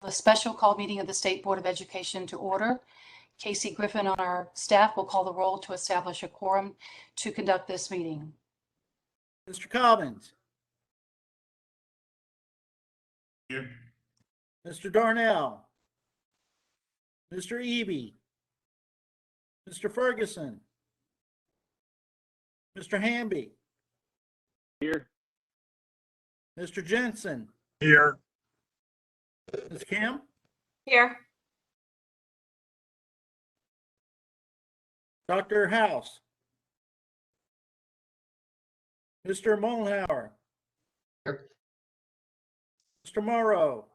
The special call meeting of the State Board of Education to order. Casey Griffin on our staff will call the roll to establish a quorum to conduct this meeting. Mr. Cobbins. Here. Mr. Darnell. Mr. Eby. Mr. Ferguson. Mr. Hamby. Here. Mr. Jensen. Here. Ms. Kim. Here. Dr. House. Mr. Mollenhauer. Here. Mr. Morrow.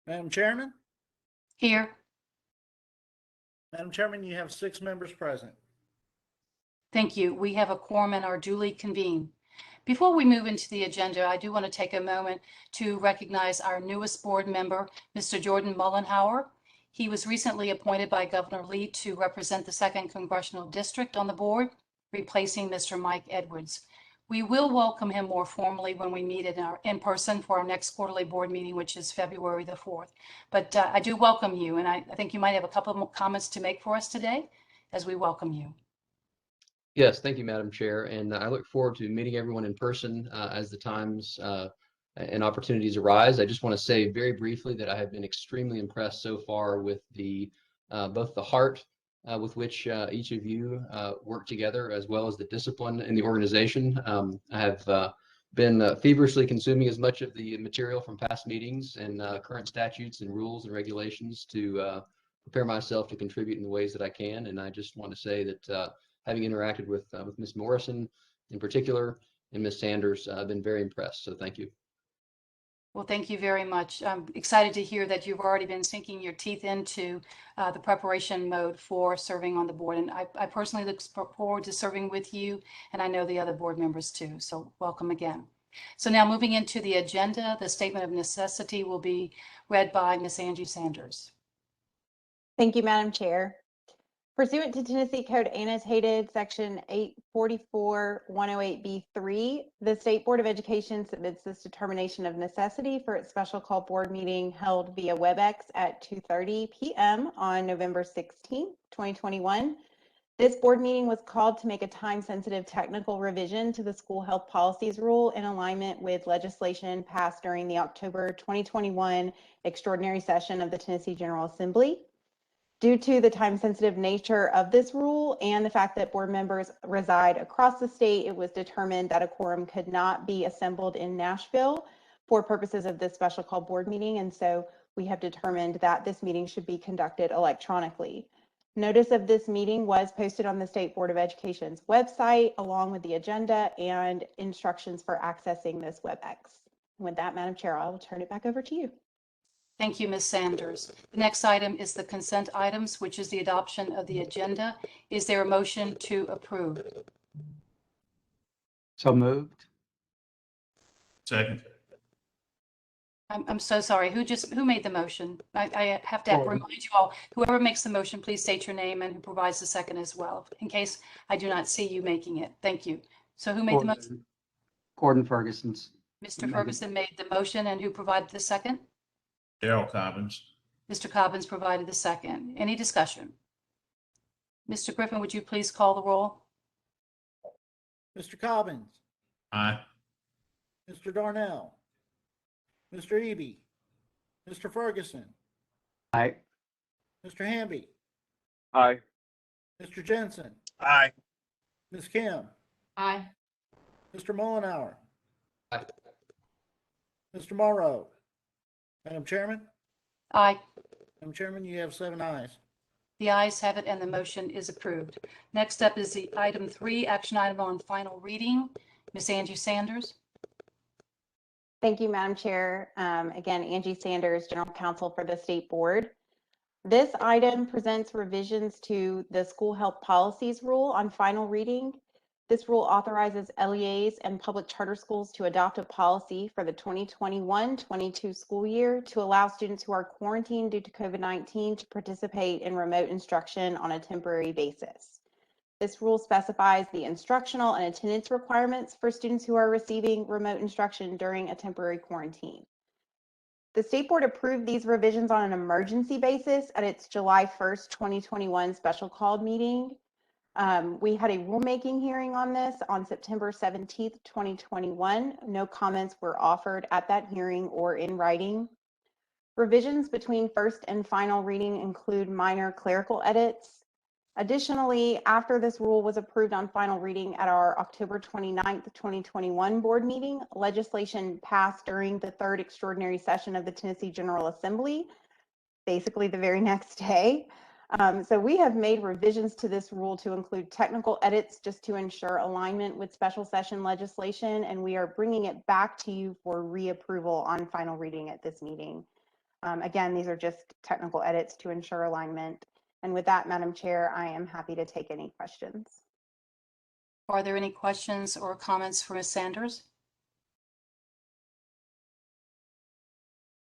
Madam Chairman. Here. Madam Chairman, you have 6 members present. Thank you. We have a quorum and are duly convened. Before we move into the agenda, I do want to take a moment to recognize our newest board member, Mr. Jordan Mollenhauer. He was recently appointed by Governor Lee to represent the 2nd Congressional District on the board, replacing Mr. Mike Edwards. We will welcome him more formally when we meet in person for our next quarterly board meeting, which is February the 4th. But I do welcome you, and I think you might have a couple of more comments to make for us today as we welcome you. Yes, thank you, Madam Chair. And I look forward to meeting everyone in person as the times and opportunities arise. I just want to say very briefly that I have been extremely impressed so far with both the heart with which each of you work together, as well as the discipline in the organization. I have been feverishly consuming as much of the material from past meetings and current statutes and rules and regulations to prepare myself to contribute in the ways that I can. And I just want to say that having interacted with Ms. Morrison in particular and Ms. Sanders, I've been very impressed. So thank you. Well, thank you very much. I'm excited to hear that you've already been sinking your teeth into the preparation mode for serving on the board. And I personally look forward to serving with you, and I know the other board members too. So welcome again. So now moving into the agenda, the statement of necessity will be read by Ms. Angie Sanders. Thank you, Madam Chair. Pursuant to Tennessee Code Annotated Section 844-108B3, the State Board of Education submits this determination of necessity for its special call board meeting held via WebEx at 2:30 p.m. on November 16, 2021. This board meeting was called to make a time-sensitive technical revision to the school health policies rule in alignment with legislation passed during the October 2021 extraordinary session of the Tennessee General Assembly. Due to the time-sensitive nature of this rule and the fact that board members reside across the state, it was determined that a quorum could not be assembled in Nashville for purposes of this special call board meeting. And so we have determined that this meeting should be conducted electronically. Notice of this meeting was posted on the State Board of Education's website, along with the agenda and instructions for accessing this WebEx. With that, Madam Chair, I will turn it back over to you. Thank you, Ms. Sanders. The next item is the consent items, which is the adoption of the agenda. Is there a motion to approve? So moved. Second. I'm so sorry. Who made the motion? I have to remind you all, whoever makes the motion, please state your name and who provides the second as well, in case I do not see you making it. Thank you. So who made the motion? Gordon Ferguson. Mr. Ferguson made the motion, and who provided the second? Darrell Cobbins. Mr. Cobbins provided the second. Any discussion? Mr. Griffin, would you please call the roll? Mr. Cobbins. Aye. Mr. Darnell. Mr. Eby. Mr. Ferguson. Aye. Mr. Hamby. Aye. Mr. Jensen. Aye. Ms. Kim. Aye. Mr. Mollenhauer. Aye. Mr. Morrow. Madam Chairman. Aye. Madam Chairman, you have 7 ayes. The ayes have it, and the motion is approved. Next up is the item 3, action item on final reading. Ms. Angie Sanders. Thank you, Madam Chair. Again, Angie Sanders, General Counsel for the State Board. This item presents revisions to the school health policies rule on final reading. This rule authorizes LEAs and public charter schools to adopt a policy for the 2021-22 school year to allow students who are quarantined due to COVID-19 to participate in remote instruction on a temporary basis. This rule specifies the instructional and attendance requirements for students who are receiving remote instruction during a temporary quarantine. The State Board approved these revisions on an emergency basis at its July 1st, 2021 special called meeting. We had a rulemaking hearing on this on September 17th, 2021. No comments were offered at that hearing or in writing. Revisions between first and final reading include minor clerical edits. Additionally, after this rule was approved on final reading at our October 29th, 2021 board meeting, legislation passed during the third extraordinary session of the Tennessee General Assembly, basically the very next day. So we have made revisions to this rule to include technical edits just to ensure alignment with special session legislation, and we are bringing it back to you for reapproval on final reading at this meeting. Again, these are just technical edits to ensure alignment. And with that, Madam Chair, I am happy to take any questions. Are there any questions or comments for Ms. Sanders?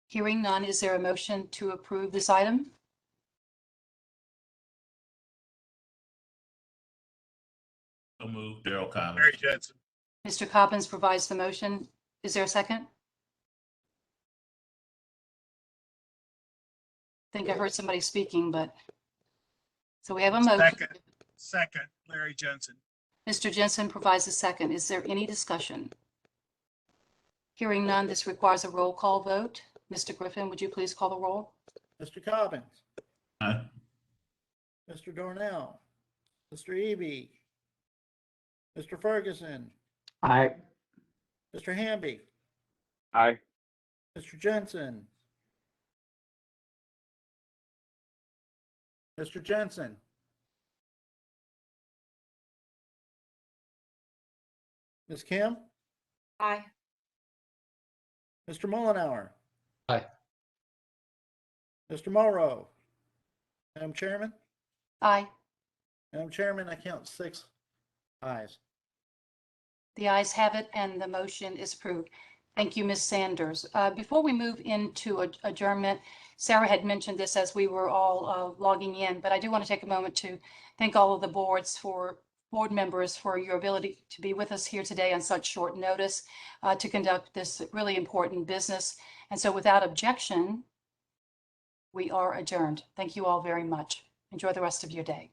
Hearing none, is there a motion to approve this item? So moved. Daryl Cobbins. Larry Jensen. Mr. Cobbins provides the motion. Is there a second? I think I heard somebody speaking, but so we have a motion. Second, Larry Jensen. Mr. Jensen provides a second. Is there any discussion? Hearing none, this requires a roll call vote. Mr. Griffin, would you please call the roll? Mr. Cobbins, Aye. Mr. Darnell, Mr. Eby, Mr. Ferguson, Aye. Mr. Hamby, Aye. Mr. Jensen, Mr. Jensen, Ms. Kim, Aye. Mr. Mullenhour. Aye. Mr. Morrow. Madam Chairman? Aye. Madam Chairman, I count 6 ayes. The ayes have it and the motion is approved. Thank you, Ms. Sanders. Before we move into adjournment, Sarah had mentioned this as we were all logging in, but I do want to take a moment to thank all of the board members for your ability to be with us here today on such short notice to conduct this really important business. And so without objection, we are adjourned. Thank you all very much. Enjoy the rest of your day.